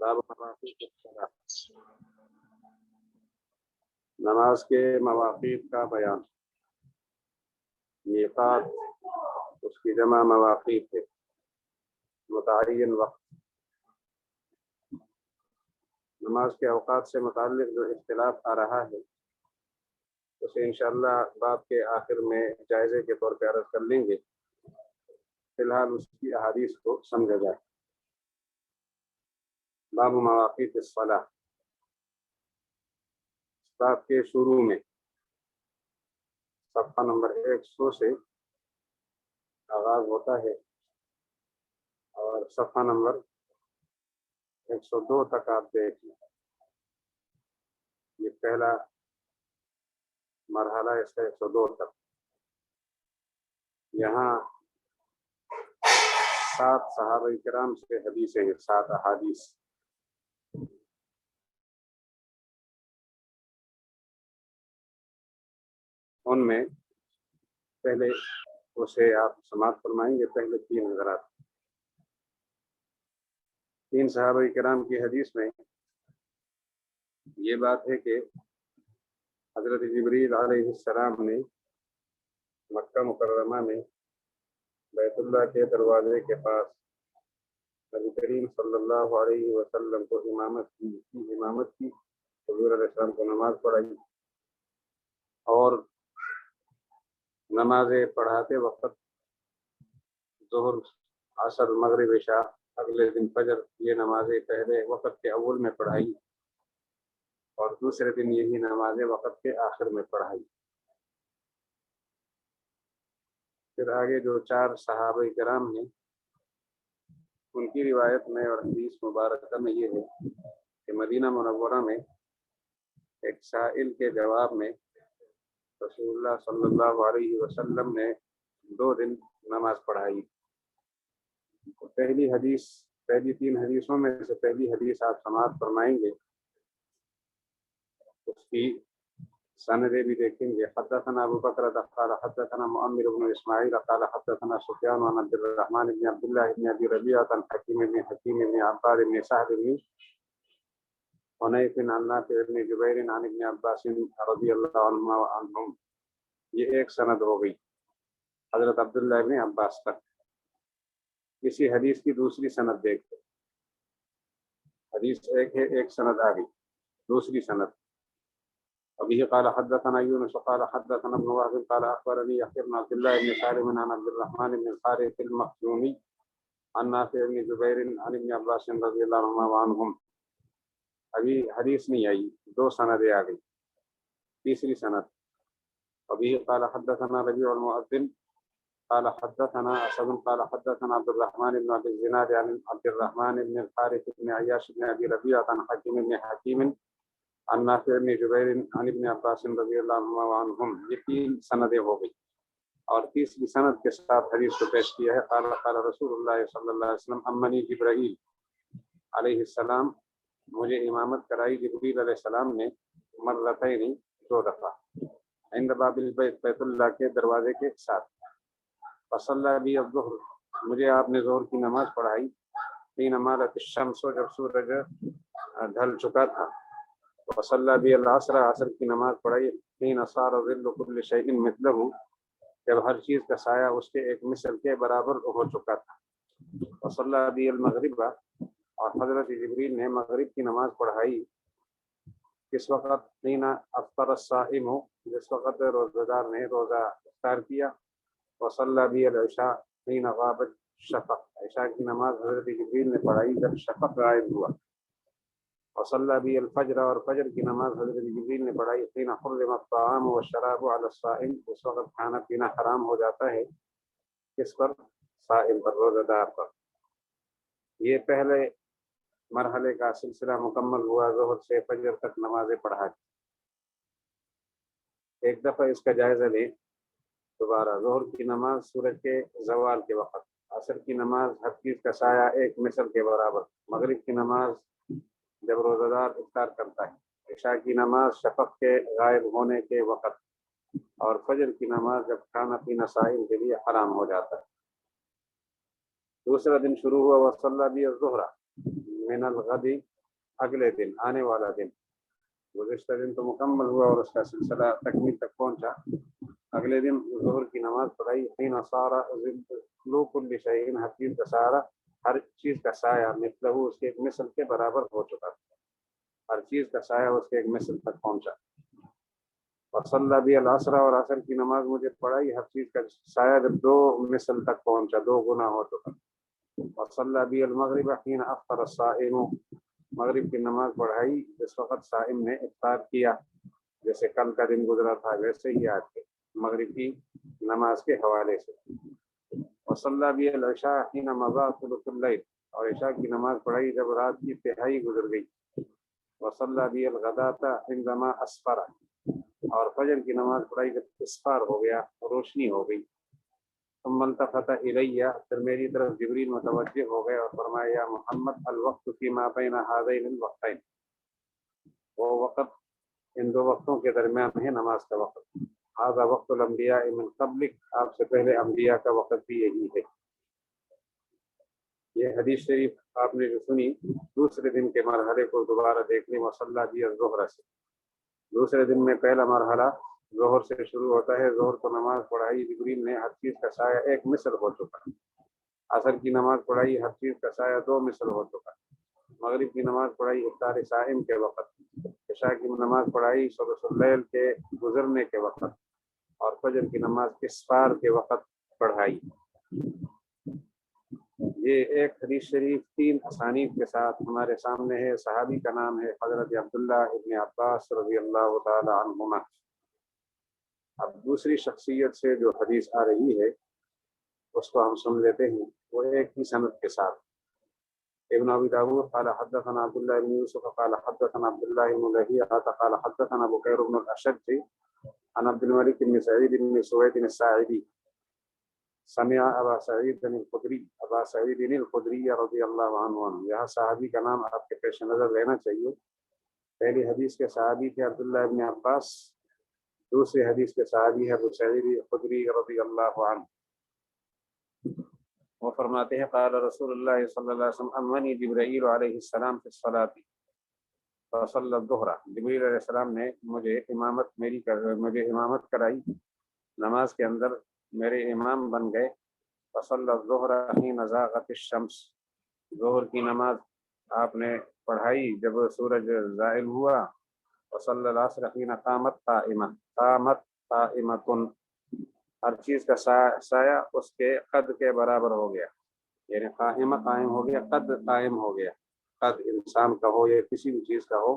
باب مواقیت الصلاۃ، نماز کے مواقیت کا بیان۔ میقات اس کی جمع مواقیت ہے، متعین وقت۔ نماز کے اوقات سے متعلق جو اختلاف آ رہا ہے اسے انشاءاللہ باب کے آخر میں جائزے کے طور پہ عرض کر لیں گے، فی الحال اس کی احادیث کو سمجھا جائے۔ باب مواقیت الصلاۃ، باب کے شروع میں صفحہ نمبر 100 سے آغاز ہوتا ہے اور صفحہ نمبر 102 تک آپ دیکھ لیں۔ یہ پہلا مرحلہ اس کا 102 تک۔ یہاں 7 صحابہ کرام سے حدیثیں ہیں، 7 احادیث۔ ان میں پہلے اسے آپ سماعت فرمائیں گے، پہلے 3 حضرات۔ 3 صحابہ کرام کی حدیث میں یہ بات ہے کہ حضرت جبریل علیہ السلام نے مکہ مکرمہ میں بیت اللہ کے دروازے کے پاس نبی کریم صلی اللہ علیہ وسلم کو امامت کی حضور علیہ السلام کو نماز پڑھائی، اور نمازیں پڑھاتے وقت ظہر، عصر، مغرب، عشاء، اگلے دن فجر، یہ نمازیں پہلے وقت کے اول میں پڑھائی اور دوسرے دن یہی نمازیں وقت کے آخر میں پڑھائی۔ پھر آگے جو 4 صحابہ کرام ہیں ان کی روایت میں اور حدیث مبارکہ میں یہ ہے کہ مدینہ منورہ میں ایک سائل کے جواب میں رسول اللہ صلی اللہ علیہ وسلم نے 2 دن نماز پڑھائی۔ پہلی 3 حدیثوں میں سے پہلی حدیث آپ سماعت فرمائیں گے، اس کی سندیں بھی دیکھیں گے۔ حدثنا ابو بکر قال حدثنا مؤمر بن اسماعیل قال حدثنا سفیان عن عبد الرحمن بن عبد الله بن ابي ربيعه عن حكيم بن عباد بن سهل بن حنيف عن نافع بن جبير عن ابن عباس رضی اللہ عنہم۔ یہ ایک سند ہو گئی حضرت عبداللہ ابن عباس تک۔ اسی حدیث کی دوسری سند دیکھتے، حدیث ایک ہے، ایک سند آ گئی، دوسری سند۔ ابھی قال حدثنا يونس قال حدثنا ابن وهب قال اخبرني يحيى بن عبد الله بن سالم عن عبد الرحمن بن الحارث المخزومي عن نافع بن جبير عن ابن عباس رضی اللہ عنہم۔ ابھی حدیث نہیں آئی، 2 سندیں آ گئی، تیسری سند۔ ابھی قال حدثنا ربيع المؤذن قال حدثنا اسد قال حدثنا عبد الرحمن بن عبد الزناد عن عبد الرحمن بن الحارث بن عياش بن ابي ربيعه عن حكيم عن نافع بن جبير عن ابن عباس رضی اللہ عنہم۔ یہ 3 سندیں ہو گئی، اور تیسری سند کے ساتھ حدیث کو پیش کیا ہے۔ قال رسول اللہ صلی اللہ علیہ وسلم امنی جبرائیل علیہ السلام، مجھے امامت کرائی جبریل علیہ السلام نے، مرتين 2 دفعہ، عند باب البیت، بیت اللہ کے دروازے کے ساتھ۔ فصلی بی الظہر، مجھے آپ نے ظہر کی نماز پڑھائی، حین مالت الشمس، جب سورج ڈھل چکا تھا۔ وصلی بی العصر، عصر کی نماز پڑھائی، حین صار ظل کل شیء مثلہ، جب ہر چیز کا سایہ اس کے ایک مثل کے برابر ہو چکا تھا۔ وصلی بی المغرب، اور حضرت جبریل نے مغرب کی نماز پڑھائی کس وقت؟ حین افطر الصائم، جس وقت روزہ دار نے روزہ افطار کیا۔ وصلی بی العشاء حین غاب الشفق، عشاء کی نماز حضرت جبریل نے پڑھائی جب شفق غائب ہوا۔ وصلی بی الفجر، اور فجر کی نماز حضرت جبریل نے پڑھائی حین حرم الطعام والشراب علی الصائم، اس وقت کھانا پینا حرام ہو جاتا ہے کس پر؟ صائم پر، روزہ دار پر۔ یہ پہلے مرحلے کا سلسلہ مکمل ہوا، ظہر سے فجر تک نمازیں پڑھا۔ ایک دفعہ اس کا جائزہ لیں دوبارہ۔ ظہر کی نماز سورج کے زوال کے وقت، عصر کی نماز ہر چیز کا سایہ ایک مثل کے برابر، مغرب کی نماز جب روزہ دار افطار کرتا ہے، عشاء کی نماز شفق کے غائب ہونے کے وقت، اور فجر کی نماز جب کھانا پینا صائم کے لیے حرام ہو جاتا ہے۔ دوسرا دن شروع ہوا، وصلی بی الظہر، من الغد اگلے دن، آنے والا دن، گزشتہ دن تو مکمل ہوا اور اس کا سلسلہ تکمیل تک پہنچا، اگلے دن ظہر کی نماز پڑھائی، حین صار ظل کل شیء، ہر چیز کا سایہ، ہر چیز کا سایہ مثلہ اس کے ایک مثل کے برابر ہو چکا، ہر چیز کا سایہ اس کے ایک مثل تک پہنچا۔ وصلی بی العصر، اور عصر کی نماز مجھے پڑھائی، ہر چیز کا سایہ جب دو مثل تک پہنچا، دو گنا ہو چکا۔ وصلی بی المغرب حین افطر الصائم، مغرب کی نماز پڑھائی جس وقت صائم نے افطار کیا، جیسے کل کا دن گزرا تھا ویسے ہی آج کے مغرب کی نماز کے حوالے سے۔ وصلی بی العشاء حین مضى ثلث اللیل، اور عشاء کی نماز پڑھائی جب رات کی تہائی گزر گئی۔ وصلی بی الغداۃ عندما اسفر، اور فجر کی نماز پڑھائی جب اسفار ہو گیا، روشنی ہو گئی۔ ثم التفت الی، پھر میری طرف جبریل متوجہ ہو گئے اور فرمایا یا محمد الوقت فیما بین هذین الوقتین، وہ وقت ان دو وقتوں کے درمیان ہے نماز کا وقت۔ هذا وقت الانبیاء من قبلک، آپ سے پہلے انبیاء کا وقت بھی یہی ہے۔ یہ حدیث شریف آپ نے جو سنی، دوسرے دن کے مرحلے کو دوبارہ دیکھ لیں۔ وصلی بی الظہر سے، دوسرے دن میں پہلا مرحلہ ظہر سے شروع ہوتا ہے، ظہر کو نماز پڑھائی جبریل نے، ہر چیز کا سایہ ایک مثل ہو چکا۔ عصر کی نماز پڑھائی، ہر چیز کا سایہ دو مثل ہو چکا۔ مغرب کی نماز پڑھائی افطار صائم کے وقت، عشاء کی نماز پڑھائی ثلث اللیل کے گزرنے کے وقت، اور فجر کی نماز اسفار کے وقت پڑھائی۔ یہ ایک حدیث شریف 3 اسانید کے ساتھ ہمارے سامنے ہے۔ صحابی کا نام ہے حضرت عبداللہ ابن عباس رضی اللہ تعالی عنہما۔ اب دوسری شخصیت سے جو حدیث آ رہی ہے اس کو ہم سن لیتے ہیں، وہ ایک ہی سند کے ساتھ۔ ابن ابی داؤد قال حدثنا عبداللہ بن یوسف قال حدثنا عبداللہ بن لہیعۃ قال حدثنا بکیر بن الاشج عن عبد الملک بن سعید بن سوید الساعدی سمع ابا سعید الخدری، ابا سعید الخدری رضی اللہ عنہ۔ یہاں صحابی کا نام آپ کے پیش نظر رہنا چاہیے۔ پہلی حدیث کے صحابی تھے عبداللہ بن عباس، دوسری حدیث کے صحابی ہے ابو سعید الخدری رضی اللہ عنہ۔ وہ فرماتے ہیں قال رسول اللہ صلی اللہ علیہ وسلم امنی جبرائیل علیہ السلام فی الصلاۃ فصلی الظہر، جبرائیل علیہ السلام نے مجھے امامت کرائی نماز کے اندر، میرے امام بن گئے۔ فصلی الظہر حین زاغت الشمس، ظہر کی نماز آپ نے پڑھائی جب سورج زائل ہوا۔ وصلی العصر حین قامت قائمۃ، ہر چیز کا سایہ اس کے قد کے برابر ہو گیا، یعنی قائم ہو گیا، قد قائم ہو گیا، قد انسان کا ہو یا کسی بھی چیز کا ہو،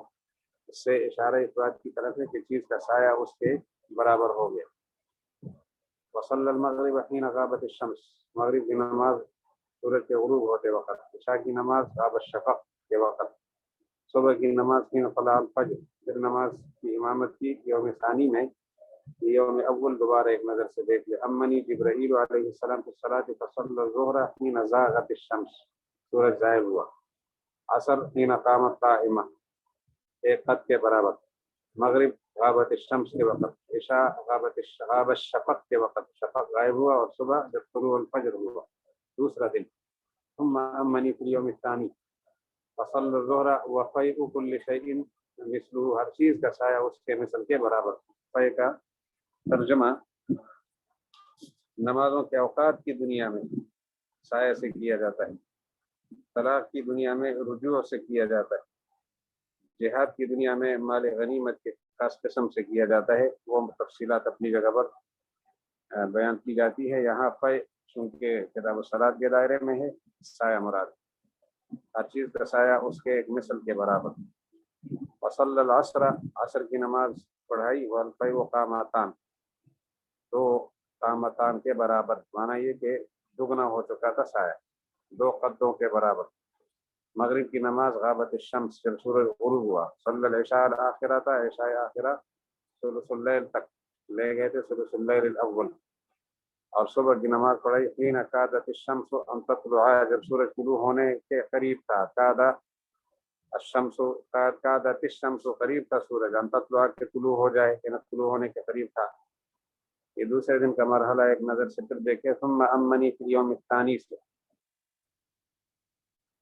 اس سے اشارہ اس بات کی طرف ہے کہ چیز کا سایہ اس کے برابر ہو گیا۔ وصلی المغرب حین غابت الشمس، مغرب کی نماز سورج کے غروب ہوتے وقت، عشاء کی نماز غاب الشفق کے وقت، صبح کی نماز حین طلوع الفجر، پھر نماز کی امامت کی یوم ثانی میں، یوم اول دوبارہ ایک نظر سے دیکھ لے۔ امنی جبرائیل علیہ السلام فی الصلاۃ فصلی الظہر حین زاغت الشمس، سورج زائل ہوا۔ عصر حین قامت قائمہ، ایک قد کے برابر۔ مغرب غابت الشمس کے وقت، عشاء غاب الشفق کے وقت، شفق غائب ہوا، اور صبح جب طلوع الفجر ہوا، دوسرا دن۔ ثم امنی فی الیوم الثانی فصلی الظہر وفیء کل شیء مثلہ، ہر چیز کا سایہ اس کے مثل کے برابر۔ فیء کا ترجمہ نمازوں کے اوقات کی دنیا میں سایہ سے کیا جاتا ہے، طلاق کی دنیا میں رجوع سے کیا جاتا ہے، جہاد کی دنیا میں مال غنیمت کے خاص قسم سے کیا جاتا ہے، وہ تفصیلات اپنی جگہ پر بیان کی جاتی ہے۔ یہاں فیء چونکہ کتاب الصلاۃ کے دائرے میں ہے، سایہ مراد، ہر چیز کا سایہ اس کے ایک مثل کے برابر۔ وصلی العصر، عصر کی نماز پڑھائی، والفیء قامتان، دو قامتان کے برابر، معنی یہ کہ دگنا ہو چکا تھا سایہ، دو قدوں کے برابر۔ مغرب کی نماز غابت الشمس، جب سورج غروب ہوا۔ صلی العشاء الآخرہ، تھا عشاء آخرہ ثلث اللیل تک لے گئے تھے، ثلث اللیل الاول۔ اور صبح کی نماز پڑھائی حین کادت الشمس ان تطلع، جب سورج طلوع ہونے کے قریب تھا۔ کادت الشمس، قریب تھا سورج، ان تطلع کے طلوع ہو جائے، کہ طلوع ہونے کے قریب تھا۔ یہ دوسرے دن کا مرحلہ ایک نظر سے پھر دیکھے۔ ثم امنی فی الیوم الثانی سے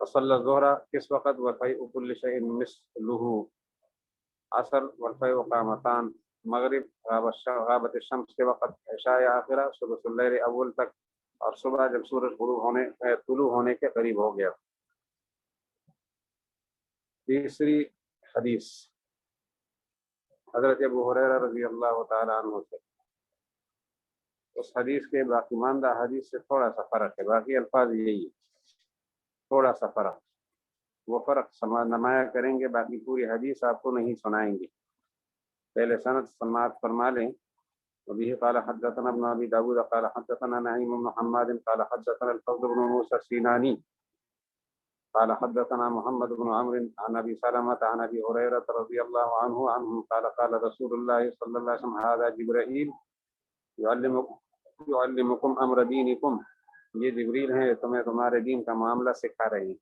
فصلی الظہر کس وقت؟ وفیء کل شیء مثلہ، عصر والفیء قامتان، مغرب غابت الشمس کے وقت، عشاء آخرہ ثلث اللیل اول تک، اور صبح جب سورج طلوع ہونے کے قریب ہو گیا۔ تیسری حدیث حضرت ابو ہریرہ رضی اللہ تعالیٰ عنہ سے، اس حدیث کے باقی ماندہ حدیث سے تھوڑا سا فرق ہے، باقی الفاظ یہی ہے، تھوڑا سا فرق، وہ فرق نمایاں کریں گے، باقی پوری حدیث آپ کو نہیں سنائیں گے۔ پہلے سند سماعت فرما لیں۔ وبه قال حدثنا ابن ابي داود قال حدثنا نعيم بن محمد قال حدثنا الفضل بن موسى السيناني قال حدثنا محمد بن عمرو عن ابي سلمة عن ابي هريرة رضي الله عنه قال قال رسول الله صلى الله عليه وسلم هذا جبرائيل يعلمكم امر دينكم، یہ جبریل ہیں تمہیں تمہارے دین کا معاملہ سکھا رہے ہیں۔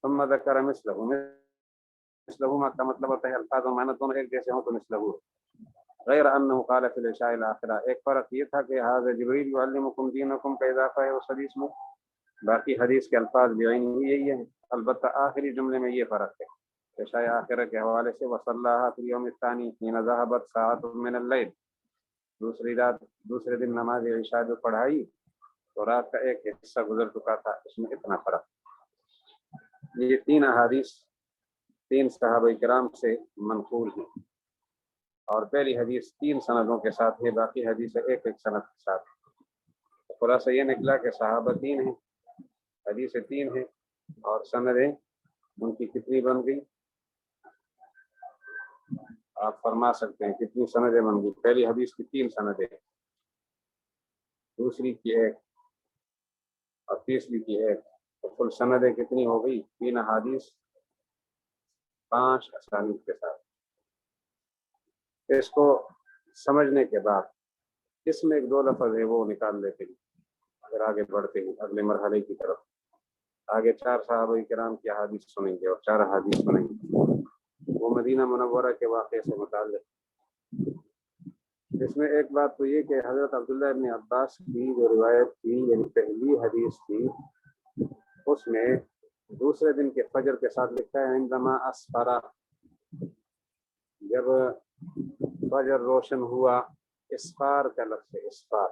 ثم ذکر مثلہما کا مطلب ہوتا ہے الفاظ و معنی دونوں ایک جیسے ہوں تو مثلہ، غیر انہ قال فی العشاء الاخرہ، ایک فرق یہ تھا کہ هذا جبریل يعلمكم دینکم کا اضافہ ہے اس حدیث میں، باقی حدیث کے الفاظ بعینہ یہی ہے، البتہ آخری جملے میں یہ فرق ہے عشاء آخرہ کے حوالے سے۔ وصلاها في اليوم الثاني حين ذهبت ساعة من الليل، دوسرے دن نماز عشاء جو پڑھائی تو رات کا ایک حصہ گزر چکا تھا، اس میں اتنا فرق۔ یہ تین احادیث تین صحابہ کرام سے منقول ہیں، اور پہلی حدیث تین سندوں کے ساتھ ہے، باقی حدیث ایک ایک سند کے ساتھ۔ خلاصہ یہ نکلا کہ صحابہ تین ہیں، حدیث تین ہیں، اور سندیں ان کی کتنی بن گئی؟ آپ فرما سکتے ہیں کتنی سندیں بن گئی؟ پہلی حدیث کی تین سندیں، دوسری کی ایک، اور تیسری کی ایک، تو کل سندیں کتنی ہو گئی؟ تین احادیث 5 اسانید کے ساتھ۔ اس کو سمجھنے کے بعد اس میں ایک دو لفظ ہے وہ نکال لیتے ہیں، پھر آگے بڑھتے ہیں اگلے مرحلے کی طرف۔ آگے 4 صحابہ کرام کی احادیث سنیں گے اور 4 احادیث سنیں گے، وہ مدینہ منورہ کے واقعے سے متعلق۔ اس میں ایک بات تو یہ کہ حضرت عبداللہ ابن عباس کی جو روایت تھی، یعنی پہلی حدیث تھی، اس میں دوسرے دن کے فجر کے ساتھ لکھا ہے عندما اسفرا، جب فجر روشن ہوا، اسفار کا لفظ ہے، اسفار۔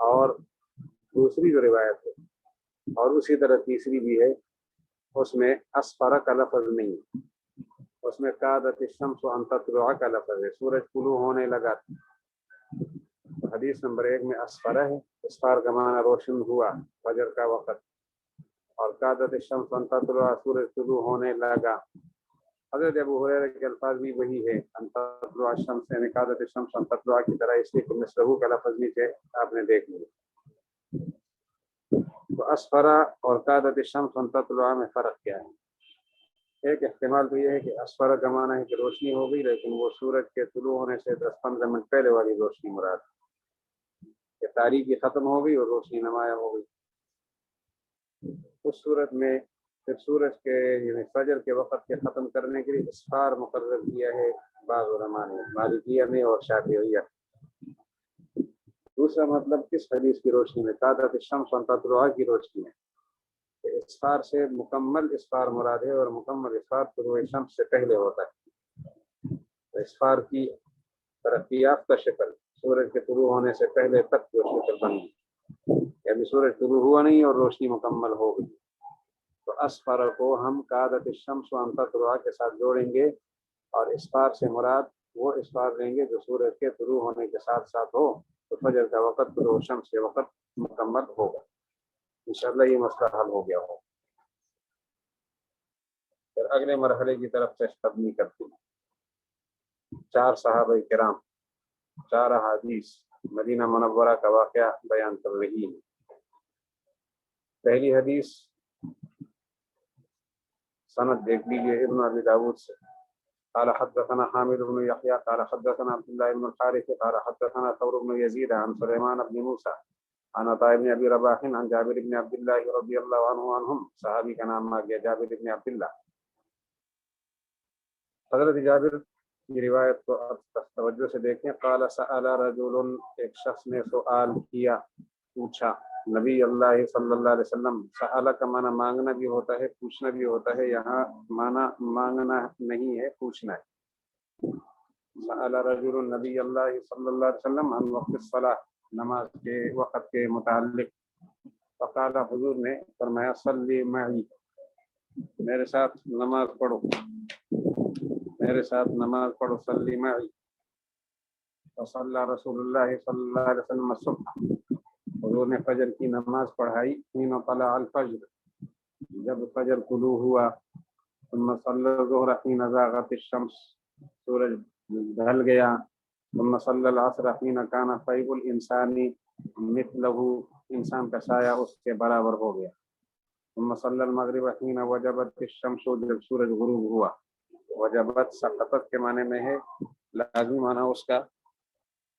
اور دوسری جو روایت ہے اور اسی طرح تیسری بھی ہے، اس میں اسفرا کا لفظ نہیں، اس میں کادت الشمس ان تطلع کا لفظ ہے، سورج طلوع ہونے لگا۔ حدیث نمبر 1 میں اسفرا ہے، اسفار کا معنی روشن ہوا، فجر کا وقت، اور کادت الشمس ان تطلع، سورج طلوع ہونے لگا۔ حضرت ابو ہریرہ کے الفاظ بھی وہی ہے، ان تطلع الشمس، یعنی کادت الشمس ان تطلع کی طرح، اس لیے مثلہ کا لفظ نیچے آپ نے دیکھ لیا۔ تو اسفرا اور کادت الشمس ان تطلع میں فرق کیا ہے؟ ایک احتمال تو یہ ہے کہ اسفرا کا معنی ہے کہ روشنی ہو گئی، لیکن وہ سورج کے طلوع ہونے سے 10-15 منٹ پہلے والی روشنی مراد ہے، کہ تاریکی ختم ہو گئی اور روشنی نمایاں ہو گئی۔ اس صورت میں پھر سورج کے یعنی فجر کے وقت کے ختم کرنے کے لیے اسفار مقرر کیا ہے بعض علماء نے، مالکیہ میں اور شافعیہ۔ دوسرا مطلب کس حدیث کی روشنی میں؟ کادت الشمس ان تطلع کی روشنی میں، اسفار سے مکمل اسفار مراد ہے، اور مکمل اسفار طلوع شمس سے پہلے ہوتا ہے۔ تو اسفار کی ترقی یافتہ شکل سورج کے طلوع ہونے سے پہلے تک جو شکل بن گئی، یعنی سورج طلوع ہوا نہیں اور روشنی مکمل ہو گئی، تو اسفار کو ہم کادت الشمس ان تطلع کے ساتھ جوڑیں گے، اور اسفار سے مراد وہ اسفار لیں گے جو سورج کے طلوع ہونے کے ساتھ ساتھ ہو، تو فجر کا وقت طلوع شمس کے وقت مکمل ہوگا۔ انشاءاللہ یہ مسئلہ حل ہو گیا ہو۔ پھر اگلے مرحلے کی طرف پیشقدمی کرتے ہیں۔ 4 صحابہ کرام، 4 احادیث مدینہ منورہ کا واقعہ بیان کر رہی ہیں۔ پہلی حدیث سند دیکھ لیجیے، ابن ابی داود سے، قال حدثنا حامد بن يحيى قال حدثنا عبد الله بن الحارث قال حدثنا ثور بن يزيد عن سليمان بن موسى عن عطاء بن ابي رباح عن جابر بن عبد الله رضي الله عنهم، صحابی کا نام آ گیا جابر بن عبد اللہ۔ حضرت جابر کی روایت کو توجہ سے دیکھیں۔ قال سأل رجل، ایک شخص نے سوال کیا، پوچھا، نبی اللہ صلی اللہ علیہ وسلم، سألہ کا معنی مانگنا بھی ہوتا ہے، پوچھنا بھی ہوتا ہے، یہاں معنی مانگنا نہیں ہے، پوچھنا ہے۔ سأل رجل النبی اللہ صلی اللہ علیہ وسلم عن وقت الصلاۃ، نماز کے وقت کے متعلق، فقال، حضور نے فرمایا، صلی معی، میرے ساتھ نماز پڑھو، میرے ساتھ نماز پڑھو، صلی معی۔ فصلی رسول اللہ صلی اللہ علیہ وسلم الصبح، حضور نے فجر کی نماز پڑھائی، حین طلع الفجر، جب فجر طلوع ہوا، ثم صلی الظہر حین زاغت الشمس، سورج ڈھل گیا، ثم صلی العصر حین کان فیء الانسان مثلہ، انسان کا سایہ اس کے برابر ہو گیا، ثم صلی المغرب حین وجبت الشمس، جب سورج غروب ہوا، وجبت سقطت کے معنی میں ہے، لازمی معنی اس کا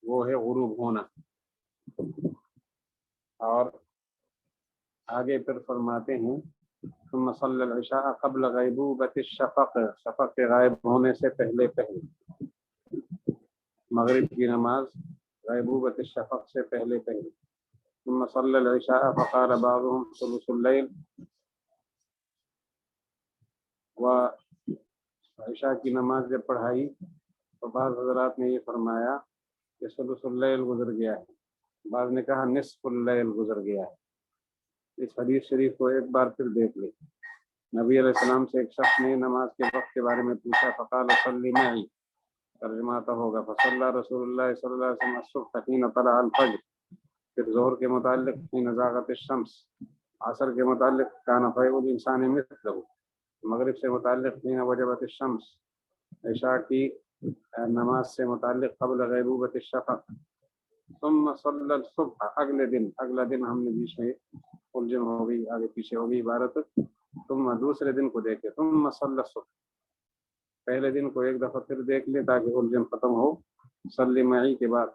وہ ہے غروب ہونا۔ اور آگے پھر فرماتے ہیں، ثم صلی العشاء قبل غیبوبۃ الشفق، شفق کے غائب ہونے سے پہلے پہلے، مغرب کی نماز غیبوبۃ الشفق سے پہلے پہلے۔ ثم صلی العشاء فقال بعضهم ثلث اللیل، و عشاء کی نماز جب پڑھائی تو بعض حضرات نے یہ فرمایا کہ ثلث اللیل گزر گیا ہے، بعض نے کہا نصف اللیل گزر گیا ہے۔ اس حدیث شریف کو ایک بار پھر دیکھ لیں۔ نبی علیہ السلام سے ایک شخص نے نماز کے وقت کے بارے میں پوچھا، فقال صلی معی، ترجمہ آتا ہوگا، فصلی رسول اللہ صلی اللہ علیہ وسلم الصبح حین طلع الفجر، پھر ظہر کے متعلق حین زاغت الشمس، عصر کے متعلق کان فیء الانسان مثلہ، مغرب سے متعلق حین وجبت الشمس، عشاء کی نماز سے متعلق قبل غیبوبۃ الشفق، ثم صلی الصبح، اگلا دن ہم نے بیچ میں الجھن ہو گئی، آگے پیچھے ہو گئی عبارت، ثم دوسرے دن کو دیکھے، ثم صلی الصبح، پہلے دن کو ایک دفعہ پھر دیکھ لیں تاکہ الجھن ختم ہو۔ صلی معی کے بعد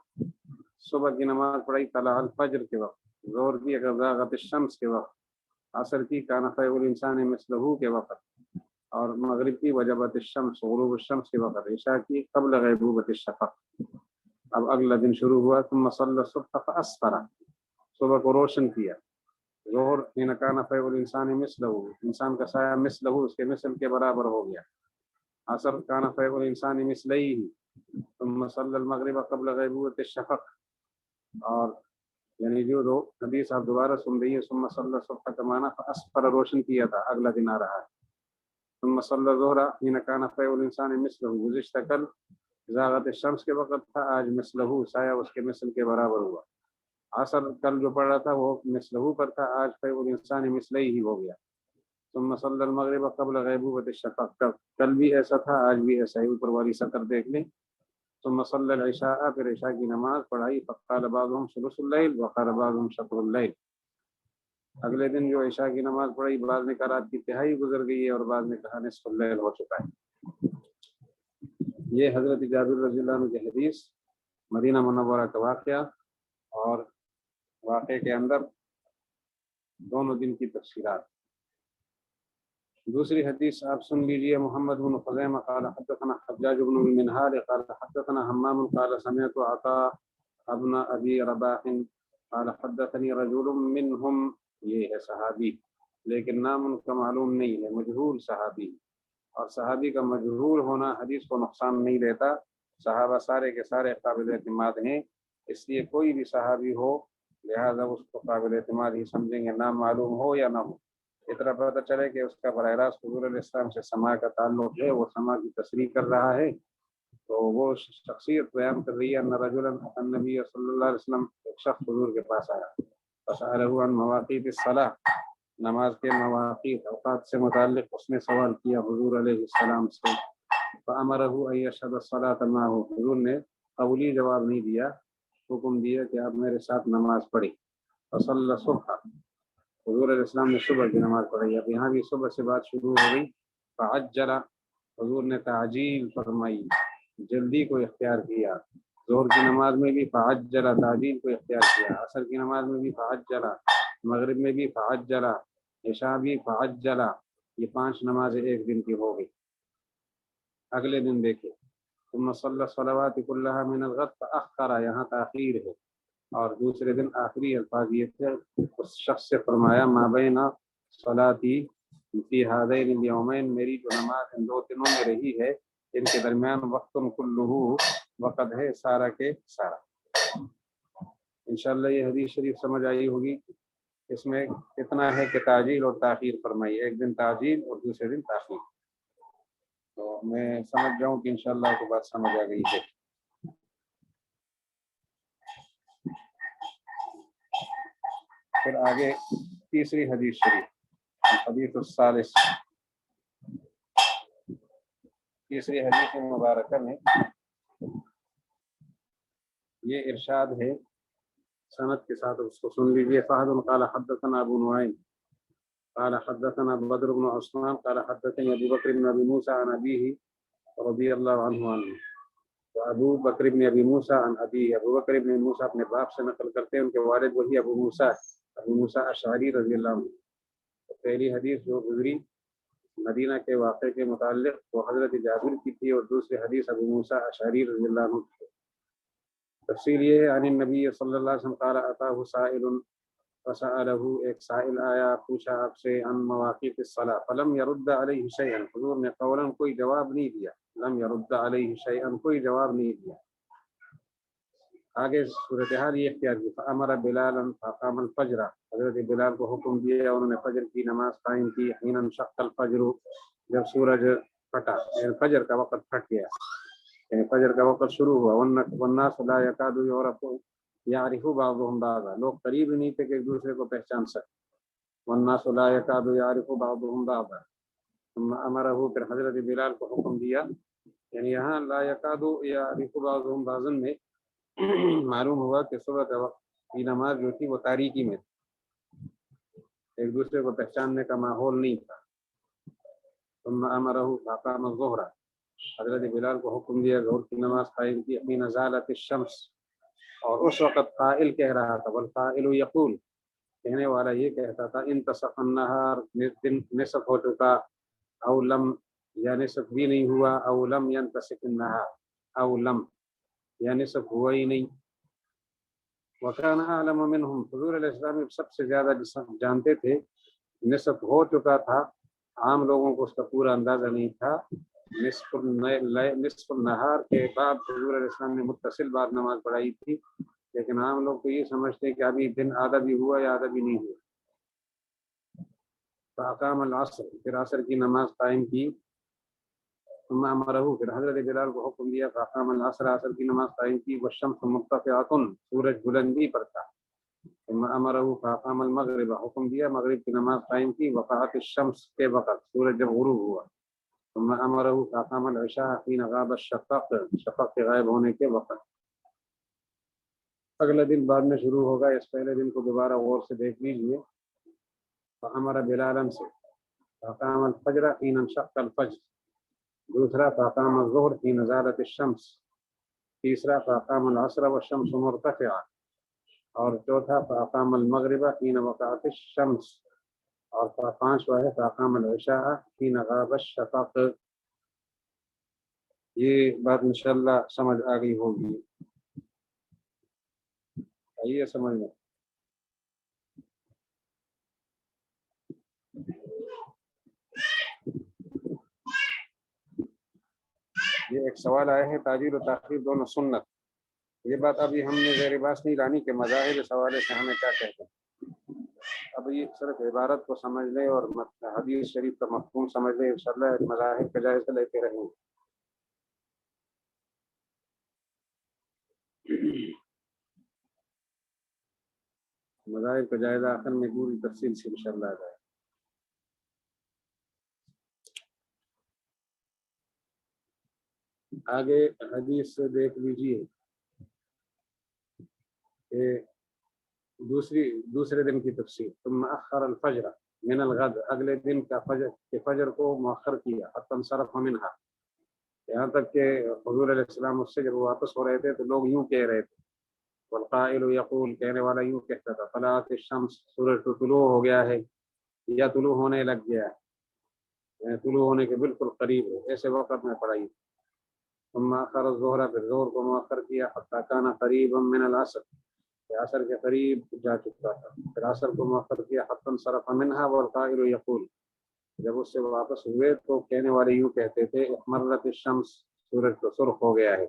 صبح کی نماز پڑھائی طلع الفجر کے وقت، ظہر کی اگر زاغت الشمس کے وقت، عصر کی کان فیء الانسان مثلہ کے وقت، اور مغرب کی وجبت الشمس، غروب الشمس کے وقت، عشاء کی قبل غیبوبۃ الشفق۔ اب اگلا دن شروع ہوا، ثم صلی الصبح فاسفر، صبح کو روشن کیا، ظہر حین کان فیء الانسان مثلہ، انسان کا سایہ مثلہ، اس کے مثل کے برابر ہو گیا، عصر کان فیء الانسان مثلیہ، ثم صلی المغرب قبل غیبوبۃ الشفق، اور یعنی جو دو حدیث آپ دوبارہ سن رہی ہے، ثم صلی الصبح کا معنی فاسفر روشن کیا تھا، اگلا دن آ رہا ہے، ثم صلی الظہر حین کان فیء الانسان مثلہ، گزشتہ کل زاغت الشمس کے وقت تھا، آج مثلہ، سایہ اس کے مثل کے برابر ہوا، عصر کل جو پڑھا تھا وہ مثلہ پر تھا، آج فیء الانسان مثلیہ ہی ہو گیا، ثم صلی المغرب قبل غیبوبۃ الشفق، کل بھی ایسا تھا، آج بھی ایسا ہی، اوپر والی سطر دیکھ لیں۔ ثم صلی العشاء، پھر عشاء کی نماز پڑھائی، فقال بعضهم ثلث اللیل وقال بعضهم شطر اللیل، اگلے دن جو عشاء کی نماز پڑھائی، بعض نے کہا رات کی تہائی گزر گئی ہے، اور بعض نے کہا نصف اللیل ہو چکا ہے۔ یہ حضرت جابر رضی اللہ عنہ کی حدیث، مدینہ منورہ کا واقعہ، اور واقعے کے اندر دونوں دن کی تفصیلات۔ دوسری حدیث آپ سن لیجئے، محمد بن خزیمہ قال حدثنا حجاج بن المنہال قال حدثنا حمام قال سمعت عطاء ابن ابی رباح قال حدثني رجل منهم، یہ ہے صحابی، لیکن نام ان کا معلوم نہیں ہے، مجہول صحابی، اور صحابی کا مجہول ہونا حدیث کو نقصان نہیں دیتا، صحابہ سارے کے سارے قابل اعتماد ہیں، اس لیے کوئی بھی صحابی ہو لہذا اس کو قابل اعتماد ہی سمجھیں گے، نام معلوم ہو یا نہ ہو، اتنا پتہ چلے کہ اس کا براہ راست حضور علیہ السلام سے سماع کا تعلق ہے، وہ سماع کی تصریح کر رہا ہے، تو وہ شخصیت بیان کر رہی ہے، ان رجلا النبی صلی اللہ علیہ وسلم، ایک شخص حضور کے پاس آیا، فسألہ عن مواقیت الصلاۃ، نماز کے مواقیت، اوقات سے متعلق اس نے سوال کیا حضور علیہ السلام سے، فامرہ ان یشہد الصلاۃ معہ، حضور نے قولی جواب نہیں دیا، حکم دیا کہ آپ میرے ساتھ نماز پڑھی، فصلی الصبح، حضور علیہ السلام نے صبح کی نماز پڑھی، اب یہاں بھی صبح سے بات شروع ہو گئی، فعجل، حضور نے تعجیل فرمائی، جلدی کو اختیار کیا، ظہر کی نماز میں بھی فعجل، تعجیل کو اختیار کیا، عصر کی نماز میں بھی فعجل، مغرب میں بھی فعجل، عشاء بھی فعجل، یہ 5 نمازیں ایک دن کی ہو گئی۔ اگلے دن دیکھیں، ثم صلی الصلوات كلها من الغد فاخر، یہاں تاخیر ہے، اور دوسرے دن آخری الفاظ یہ تھے، اس شخص سے فرمایا مابین صلاتی فی ہذین الیومین، میری جو نماز ان دو دنوں میں رہی ہے ان کے درمیان وقت کلہ، وقت ہے سارا کے سارا۔ انشاءاللہ یہ حدیث شریف سمجھ آئی ہوگی۔ اس میں کتنا ہے کہ تاجیل اور تاخیر فرمائی، ایک دن تاجیل اور دوسرے دن تاخیر۔ تو میں سمجھ جاؤں کہ انشاءاللہ آپ کو بات سمجھ آ گئی ہے۔ پھر آگے تیسری حدیث شریف، حدیث الثالث، تیسری حدیث مبارکہ میں یہ ارشاد ہے، سند کے ساتھ اس کو سن لیجیے۔ فہد قال حدثنا ابو نعیم قال حدثنا بدر بن عثمان قال حدثني ابو بکر بن ابی موسیٰ عن ابیہ رضی اللہ عنہ عنہ۔ تو ابو بکر بن ابی موسیٰ عن ابی، ابو بکر بن موسیٰ اپنے باپ سے نقل کرتے ہیں، ان کے والد وہی ابو موسیٰ اشعری رضی اللہ عنہ۔ تو پہلی حدیث جو گزری مدینہ کے واقعے کے متعلق وہ حضرت جابر کی تھی، اور دوسری حدیث ابو موسیٰ اشعری رضی اللہ عنہ کی۔ تفصیل یہ ہے، عن النبی صلی اللہ علیہ وسلم قال اتاه سائل فسأله، ایک سائل آیا پوچھا آپ سے، عن مواقیت الصلاۃ فلم يرد علیہ شیئا، حضور نے قولاً کوئی جواب نہیں دیا، لم يرد علیہ شیئا کوئی جواب نہیں دیا۔ آگے صورتحال یہ اختیار کی، فامر بلالا فقام الفجر، حضرت بلال کو حکم دیا، انہوں نے فجر کی نماز قائم کی۔ حین انشق الفجر، جب سورج پھٹا، یعنی فجر کا وقت پھٹ گیا، یعنی فجر کا وقت شروع ہوا۔ والناس لا يكاد يعرف بعضهم بعضا، لوگ قریب ہی نہیں تھے کہ ایک دوسرے کو پہچان سکے۔ والناس لا يكاد يعرف بعضهم بعضا، ثم امره، پھر حضرت بلال کو حکم دیا، یعنی یہاں لا يكاد يعرف بعضهم بعضا میں معلوم ہوا کہ صبح کا وقت کی نماز جو تھی وہ تاریکی میں تھی، ایک دوسرے کو پہچاننے کا ماحول نہیں تھا۔ ثم امره فقام الظهر، حضرت بلال کو حکم دیا ظہر کی نماز قائم کی۔ حین زالت الشمس، اور اس وقت قائل کہہ رہا تھا، والقائل یقول، کہنے والا یہ کہتا تھا، انتصف النہار، دن نصف ہو چکا، او لم، یا نصف بھی نہیں ہوا، او لم ينتصف النہار، او لم، یا نصف ہوا ہی نہیں۔ وکان اعلم منہم، حضور علیہ السلام سب سے زیادہ جانتے تھے، نصف ہو چکا تھا، عام لوگوں کو اس کا پورا اندازہ نہیں تھا۔ نصف النہار کے بعد حضور علیہ السلام نے متصل بعد نماز پڑھائی تھی، لیکن عام لوگ تو یہ سمجھتے ہیں کہ ابھی دن آدھا بھی ہوا یا آدھا بھی نہیں ہوا۔ فاقام العصر، پھر عصر کی نماز قائم کی۔ ثم امرہ، پھر حضرت بلال کو حکم دیا، فاقام العصر، عصر کی نماز قائم کی۔ والشمس مرتفعۃ، سورج بلندی پر تھا۔ ثم امرہ فاقام المغرب، حکم دیا مغرب کی نماز قائم کی۔ وقعت الشمس، کے وقت سورج جب غروب ہوا۔ ثم امرہ فاقام العشاء حین غاب الشفق، شفق کے غائب ہونے کے وقت۔ اگلا دن بعد میں شروع ہوگا، اس پہلے دن کو دوبارہ غور سے دیکھ لیجیے۔ فامر بلالا سے، فاقام الفجر حین انشق الفجر، دوسرا فاقام الظہر حین زالت الشمس، تیسرا فاقام العصر والشمس مرتفعہ، اور چوتھا فاقام المغرب حین وقعت الشمس، اور پانچواں ہے فاقام العشاء حین غاب الشفق۔ یہ بات انشاءاللہ سمجھ آ گئی ہوگی، آئیے سمجھ میں۔ یہ ایک سوال آیا ہے، تاجیل و تاخیر دونوں سنت، یہ بات ابھی ہم نے زیر بحث نہیں لانی کہ مذاہب اس حوالے سے ہمیں کیا کہتے ہیں۔ اب یہ صرف عبارت کو سمجھ لیں اور حدیث شریف کا مفہوم سمجھ لیں، انشاءاللہ مذاہب کا جائزہ لیتے رہیں گے۔ مذاہب کا جائزہ آخر میں پوری تفصیل سے انشاءاللہ آ جائے۔ آگے حدیث سے دیکھ لیجیے کہ دوسرے دن کی تفسیر۔ ثم اخر الفجر من الغد، اگلے دن کا فجر کو مؤخر کیا، حتی انصرف منها، یہاں تک کہ حضور علیہ السلام اس سے جب واپس ہو رہے تھے تو لوگ یوں کہہ رہے تھے، والقائل یقول، کہنے والا یوں کہتا تھا، طلعت الشمس، سورج تو طلوع ہو گیا ہے یا طلوع ہونے لگ گیا ہے، طلوع ہونے کے بالکل قریب ہے، ایسے وقت میں پڑھائی۔ ثم اخر الظہر، پھر ظہر کو مؤخر کیا، حتی کان قریبا من العصر، کہ عصر کے قریب جا چکا تھا. پھر عصر کو مؤخر کیا حتی انصرف منها والقائل یقول، جب اس سے واپس ہوئے تو کہنے والے یوں کہتے تھے احمرت الشمس، سورج تو سرخ ہو گیا ہے.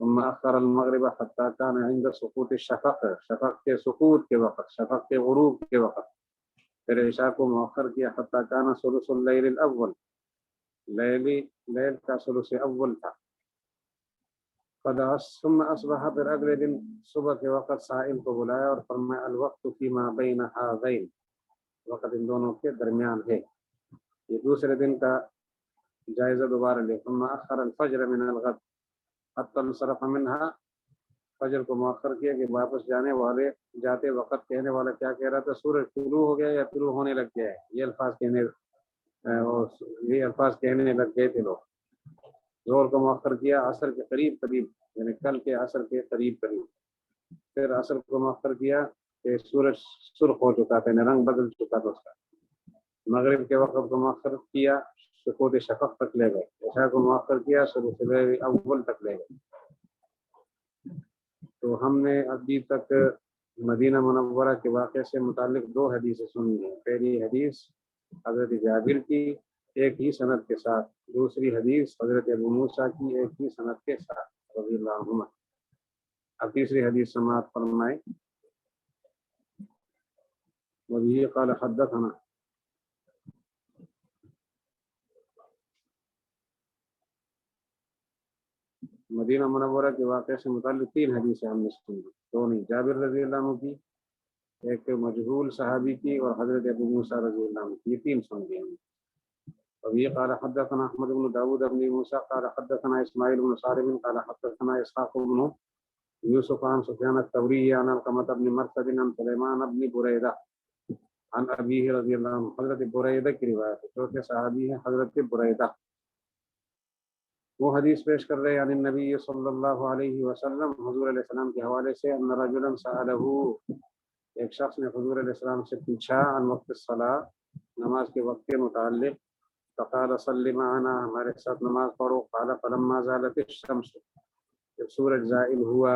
ثم اخر المغرب حتى كان عند سقوط الشفق، شفق کے سقوط کے وقت، شفق کے غروب کے وقت. پھر عشاء کو مؤخر کیا حتى كان ثلث الليل الاول، لیل کا ثلث اول تھا. ثم اصبح، پھر اگلے دن صبح کے وقت سائل کو بلایا اور فرمایا الوقت فيما بين هذين، وقت ان دونوں کے درمیان ہے. یہ دوسرے دن کا جائزہ دوبارہ لے. ثم اخر الفجر من الغد حتى انصرف منها، فجر کو مؤخر کیا کہ واپس جاتے وقت کہنے والا کیا کہہ رہا تھا، سورج طلوع ہو گیا یا طلوع ہونے لگ گیا ہے. یہ الفاظ کہنے لگ گئے تھے لوگ. ظہر کو مؤخر کیا عصر کے قریب یعنی کل کے عصر کے قریب. پھر عصر کو مؤخر کیا کہ سورج سرخ ہو چکا تھا، رنگ بدل چکا تھا اس کا. مغرب کے وقت کو مؤخر کیا سقوط شفق تک لے گئے. عشاء کو مؤخر کیا ثلث اول تک لے گئے. تو ہم نے ابھی تک مدینہ منورہ کے واقعے سے متعلق 2 حدیثیں سنی ہیں. پہلی حدیث حضرت جابر کی ایک ہی سند کے ساتھ، دوسری حدیث حضرت ابو موسیٰ کی ایک ہی سند کے ساتھ رضی اللہ عنہما. اب تیسری حدیث سماعت فرمائیں. وبه قال حدثنا، مدینہ منورہ کے واقعے سے متعلق 3 حدیثیں ہم نے سنی، 2 نہیں، جابر رضی اللہ عنہ کی، ایک مجہول صحابی کی، اور حضرت ابو موسیٰ رضی اللہ عنہ کی. یہ 3 سن لی ہم. وبه قال حدثنا احمد بن داود بن موسى قال حدثنا اسماعيل بن صارم قال حدثنا اسحاق بن يوسف عن سفيان الثوري عن علقمة بن مرثد عن سليمان بن بريدة عن ابيه رضی اللہ عنہ. حضرت بریدہ کی روایت ہے، چوتھے صحابی ہیں حضرت بریدہ. وہ حدیث پیش کر رہے ہیں عن النبی صلی اللہ علیہ وسلم، حضور علیہ السلام کے حوالے سے، ان رجلا سألہ، ایک شخص نے حضور علیہ السلام سے پوچھا عن وقت الصلاۃ، نماز کے وقت کے متعلق. فقال صلی معنا، ہمارے ساتھ نماز پڑھو. قال فلما زالت الشمس، جب سورج زائل ہوا،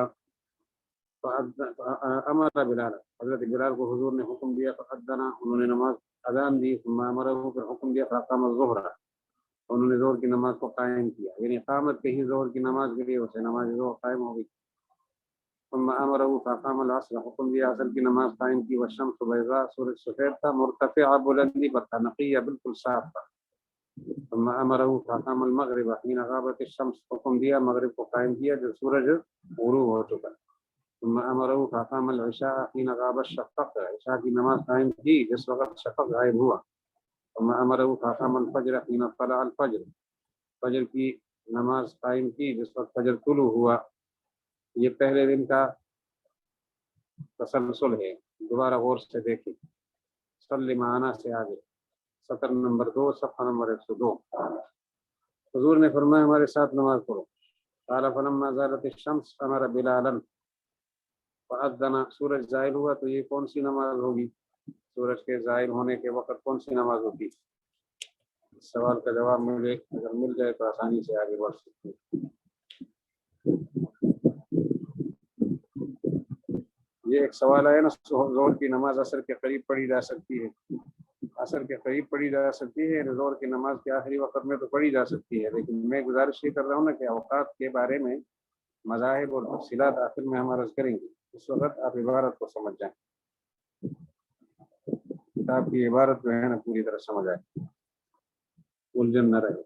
امر بلال، حضرت بلال کو حضور نے حکم دیا. فأذن، انہوں نے نماز اذان دی. ثم امرہ، پھر حکم دیا. فاقام الظہر، انہوں نے ظہر کی نماز کو قائم کیا، یعنی اقامت کہیں ظہر کی نماز کے لیے، اسے نماز ظہر قائم ہو گئی. ثم امرہ فاقام العصر، حکم دیا عصر کی نماز قائم کی. والشمس بیضاء، سورج سفید تھا، مرتفعہ، بلندی پر تھا، نقیہ، بالکل صاف تھا. ثم امرہ فاقام المغرب حین غابت الشمس، حکم دیا مغرب کو قائم کیا جب سورج غروب ہو چکا. ثم امرہ فاقام العشاء حین غاب الشفق، عشاء کی نماز قائم کی جس وقت شفق غائب ہوا. ثم امرہ فاقام الفجر حین طلع الفجر، فجر کی نماز قائم کی جس وقت فجر طلوع ہوا. یہ پہلے دن کا تسلسل ہے، دوبارہ غور سے دیکھیں. صلی معنا سے آگے سطر نمبر 2 صفحہ نمبر 102. حضور نے فرمایا ہمارے ساتھ نماز پڑھو. قال فلما زالت الشمس امر بلالا فاذن، سورج زائل ہوا تو یہ کون سی نماز ہوگی؟ سورج کے زائل ہونے کے وقت کون سی نماز ہوتی؟ اس سوال کا جواب مجھے اگر مل جائے تو آسانی سے آگے بڑھ سکتے ہیں. یہ ایک سوال ہے نا، ظہر کی نماز عصر کے قریب پڑھی جا سکتی ہے، عصر کے قریب پڑھی جا سکتی ہے، ظہر کی نماز کے آخری وقت میں تو پڑھی جا سکتی ہے. لیکن میں گزارش یہ کر رہا ہوں نا کہ اوقات کے بارے میں مذاہب اور تفصیلات آخر میں ہم عرض کریں گے، اس وقت آپ عبارت کو سمجھ جائیں، کتاب کی عبارت جو ہے نا پوری طرح سمجھ آئے، الجھن نہ رہے.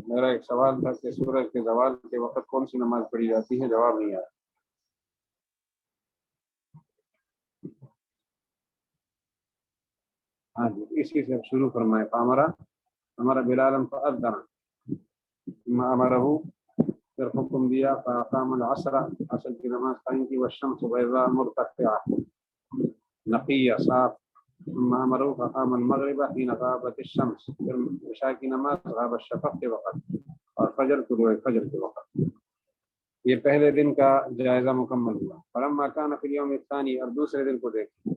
میرا ایک سوال تھا کہ سورج کے زوال کے وقت کون سی نماز پڑھی جاتی ہے، جواب نہیں آیا. ہاں جی، اسی سے شروع فرمائے. ہمارا بلال فاذن، امرہ، پھر حکم دیا. فاقام العصر، عصر کی نماز قائم کی. والشمس بیضاء مرتفعہ، نقیہ، صاف. ثم امرہ فاقام المغرب حین غابت الشمس، پھر عشاء کی نماز غاب الشفق کے وقت اور فجر طلوع فجر کے وقت. یہ پہلے دن کا جائزہ مکمل ہوا. فلما کان فی الیوم الثانی، اور دوسرے دن کو دیکھیں.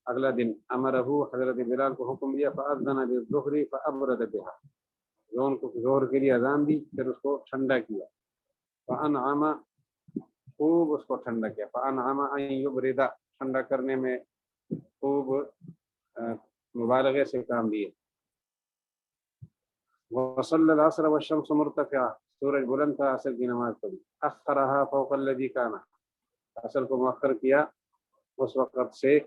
اگلا دن امرہو حضرت بلال کو حکم دیا فاذن بالظہر فابرد بها ظہر کے لیے اذان دی پھر اس کو ٹھنڈا کیا فانعم خوب اس کو ٹھنڈا کیا فانعم ان یبرد ٹھنڈا کرنے میں خوب مبالغے سے کام دیے وصلی العصر والشمس مرتفعہ سورج بلند تھا عصر کی نماز پڑھی اخرها فوق الذی کان عصر کو مؤخر کیا اس وقت سے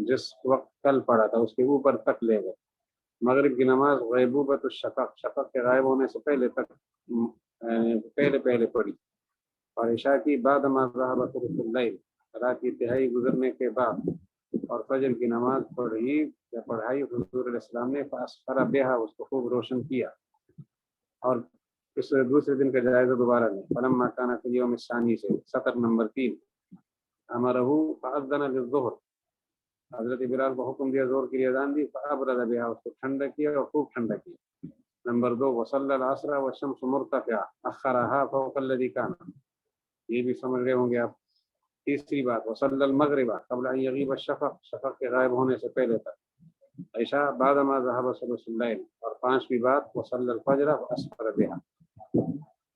جس وقت کل پڑا تھا اس کے اوپر تک لے گئے مغرب کی نماز غیبوبۃ الشفق شفق کے غائب ہونے سے پہلے تک پہلے پڑھی اور عشاء کی بعد ما ذهب ثلث اللیل رات کی تہائی گزرنے کے بعد اور فجر کی نماز پڑھائی حضور علیہ السلام نے فاسفر بها اس کو خوب روشن کیا اور اس دوسرے دن کا جائزہ دوبارہ لیں فلما كان في اليوم الثاني سے سطر نمبر 3 امرہ فاذن للظہر حضرت بلال کو حکم دیا ظہر کے لیے اذان دی فابرد بها اس کو ٹھنڈا کیا اور خوب ٹھنڈا کیا نمبر 2 وصلی العصر والشمس مرتفعہ اخرها فوق الذی کان یہ بھی سمجھ رہے ہوں گے آپ تیسری بات وصلی المغرب قبل ان یغیب الشفق شفق کے غائب ہونے سے پہلے تک عشاء بعد ما ذهب ثلث اللیل اور پانچویں بات وصلی الفجر واسفر بها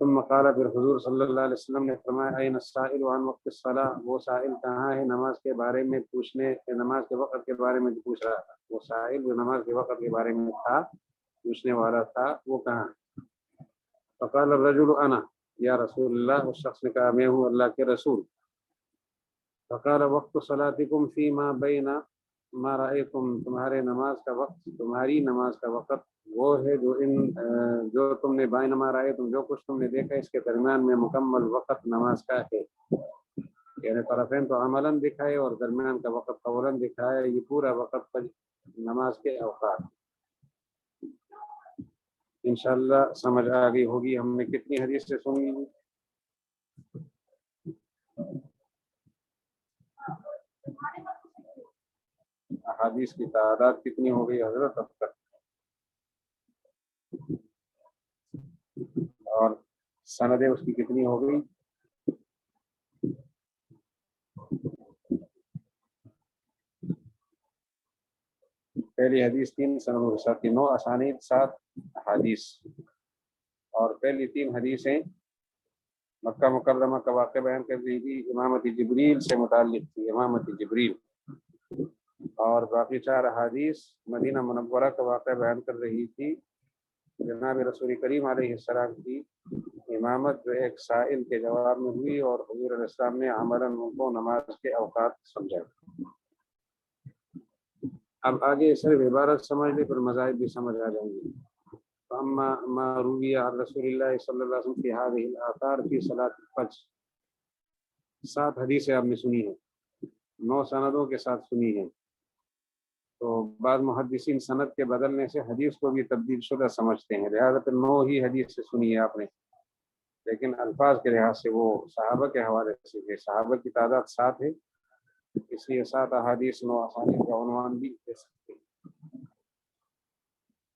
ثم قال پھر حضور صلی اللہ علیہ وسلم نے فرمایا این السائل عن وقت الصلاۃ وہ سائل کہاں ہے نماز کے بارے میں نماز کے وقت کے بارے میں پوچھ رہا تھا وہ سائل جو نماز کے وقت کے بارے میں تھا پوچھنے والا تھا وہ کہاں ہے فقال الرجل انا یا رسول اللہ اس شخص نے کہا میں ہوں اللہ کے رسول فقال وقت صلاتکم فیما بین ما رأیتم تمہاری نماز کا وقت وہ ہے جو تم نے بینما رأیتم جو کچھ تم نے دیکھا اس کے درمیان میں مکمل وقت نماز کا ہے یعنی طرفین تو عملاً دکھائے اور درمیان کا وقت قولاً دکھائے یہ پورا وقت نماز کے اوقات انشاءاللہ سمجھ آ گئی ہوگی ہم نے کتنی حدیث سے سنی احادیث کی تعداد کتنی ہو گئی حضرت اب تک اور سندیں اس کی کتنی ہو گئی پہلی حدیث 3 سندوں کے ساتھ 9 اسانید 7 احادیث اور پہلی 3 حدیثیں مکہ مکرمہ کا واقعہ بیان کر رہی تھی امامت جبریل سے متعلق تھی امامت جبریل اور باقی 4 احادیث مدینہ منورہ کا واقعہ بیان کر رہی تھی جناب رسول کریم علیہ السلام کی امامت جو ایک سائل کے جواب میں ہوئی اور حضور علیہ السلام نے عملاً ان کو نماز کے اوقات سمجھا اب آگے صرف عبارت سمجھ لے پھر مذاہب بھی سمجھ آ جائیں گے اما ما روی عن رسول اللہ صلی اللہ علیہ وسلم فی هذه الاثار فی صلاۃ الفجر 7 حدیثیں آپ نے سنی ہیں 9 سندوں کے ساتھ سنی ہیں تو بعض محدثین سند کے بدلنے سے حدیث کو بھی تبدیل شدہ سمجھتے ہیں لہذا پھر 9 ہی حدیث سے سنی ہے آپ نے لیکن الفاظ کے لحاظ سے وہ صحابہ کے حوالے سے صحابہ کی تعداد 7 ہے اس لیے 7 احادیث 9 اسانید کا عنوان بھی دے سکتے ہیں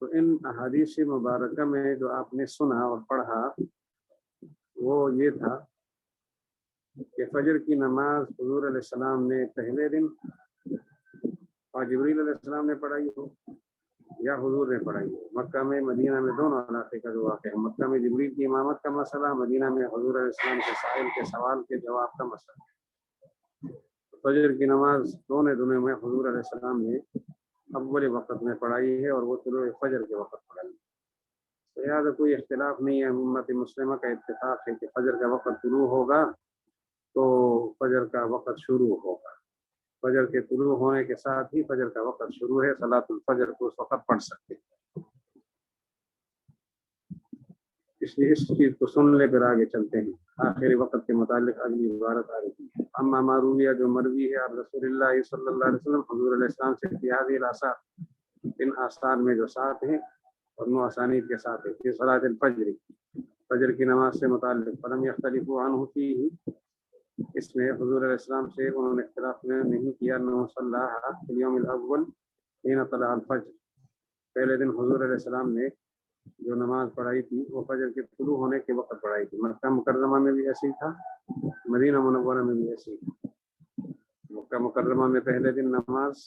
تو ان احادیث مبارکہ میں جو آپ نے سنا اور پڑھا وہ یہ تھا کہ فجر کی نماز حضور علیہ السلام نے پہلے دن اور جبریل علیہ السلام نے پڑھائی ہو یا حضور نے پڑھائی ہو مکہ میں مدینہ میں دونوں علاقے کا جو واقعہ ہے مکہ میں جبریل کی امامت کا مسئلہ مدینہ میں حضور علیہ السلام کے سائل کے سوال کے جواب کا مسئلہ فجر کی نماز دونوں میں حضور علیہ السلام نے اول وقت میں پڑھائی ہے اور وہ طلوع فجر کے وقت پڑھائی ہے لہٰذا کوئی اختلاف نہیں ہے امت مسلمہ کا اتفاق ہے کہ فجر کا وقت طلوع ہوگا تو فجر کا وقت شروع ہوگا فجر کے طلوع ہونے کے ساتھ ہی فجر کا وقت شروع ہے صلاۃ الفجر کو اس وقت پڑھ سکتے ہیں اس لیے اس چیز کو سن لے پھر آگے چلتے ہیں آخری وقت کے متعلق اگلی عبارت آ رہی ہے اما مارویہ جو مروی ہے آپ رسول اللہ صلی اللہ علیہ وسلم حضور علیہ السلام سے اتحادی الاثار ان آثار میں جو 7 ہیں اور 9 اسانید کے ساتھ ہے کہ صلاۃ الفجر فجر کی نماز سے متعلق فلم یختلفوا عنہ فیہ اس میں حضور علیہ السلام سے انہوں نے اختلاف نہیں کیا انہ صلاها فی الیوم الاول حین طلع الفجر پہلے دن حضور علیہ السلام نے جو نماز پڑھائی تھی وہ فجر کے طلوع ہونے کے وقت پڑھائی تھی مکہ مکرمہ میں بھی ایسی تھا مدینہ منورہ میں بھی ایسی تھا مکہ مکرمہ میں پہلے دن نماز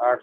8